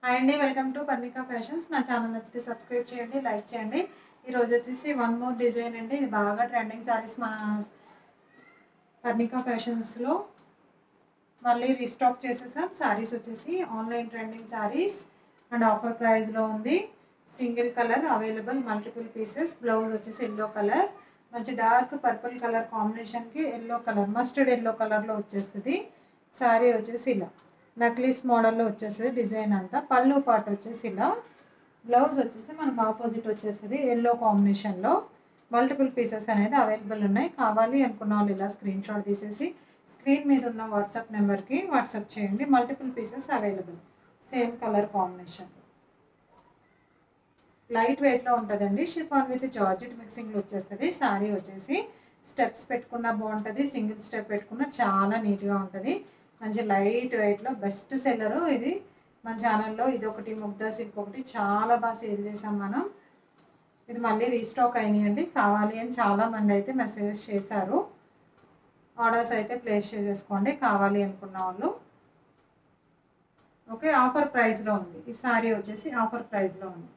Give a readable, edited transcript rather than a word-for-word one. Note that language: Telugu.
హాయ్ అండి, వెల్కమ్ టు పర్ణికా ఫ్యాషన్స్. నా ఛానల్ నచ్చితే సబ్స్క్రైబ్ చేయండి, లైక్ చేయండి. ఈరోజు వచ్చేసి వన్ మోర్ డిజైన్ అండి. ఇది బాగా ట్రెండింగ్ శారీస్ మన పర్ణికా ఫ్యాషన్స్లో మళ్ళీ రీస్టాక్ చేసేసాం. శారీస్ వచ్చేసి online trending saris and offer ప్రైస్లో ఉంది. Single colour available, multiple pieces. Blouse వచ్చేసి ఎల్లో కలర్, మంచి డార్క్ పర్పుల్ కలర్ కాంబినేషన్కి ఎల్లో కలర్, మస్టర్డ్ ఎల్లో కలర్లో వచ్చేస్తుంది. శారీ వచ్చేసి ఇలా నక్లీస్ మోడల్లో వచ్చేస్తుంది. డిజైన్ అంతా పళ్ళు పాటు వచ్చేసి ఇలా, బ్లౌజ్ వచ్చేసి మనకు ఆపోజిట్ వచ్చేస్తుంది ఎల్లో కాంబినేషన్లో. మల్టిపుల్ పీసెస్ అనేది అవైలబుల్ ఉన్నాయి. కావాలి అనుకున్న వాళ్ళు ఇలా స్క్రీన్ షాట్ తీసేసి స్క్రీన్ మీద ఉన్న వాట్సాప్ నెంబర్కి వాట్సాప్ చేయండి. Multiple pieces available, same colour combination. Light వెయిట్లో ఉంటుందండి. షిఫాన్ విత్ జార్జెట్ మిక్సింగ్లో వచ్చేస్తుంది. శారీ వచ్చేసి స్టెప్స్ పెట్టుకున్నా బాగుంటుంది, సింగిల్ స్టెప్ పెట్టుకున్నా చాలా నీట్గా ఉంటుంది. మంచి లైట్ వెయిట్లో బెస్ట్ సెల్లరు ఇది. మన ఛానల్లో ఇదొకటి, ముగ్ధా సిల్క్ ఒకటి చాలా బాగా సేల్ చేసాం మనం. ఇది మళ్ళీ రీస్టాక్ అయినాయండి. కావాలి అని చాలామంది అయితే మెసేజెస్ చేశారు. ఆర్డర్స్ అయితే ప్లేస్ చేసేసుకోండి కావాలి అనుకున్న వాళ్ళు. ఓకే, ఆఫర్ ప్రైస్లో ఉంది ఈ శారీ వచ్చేసి, ఆఫర్ ప్రైస్లో ఉంది.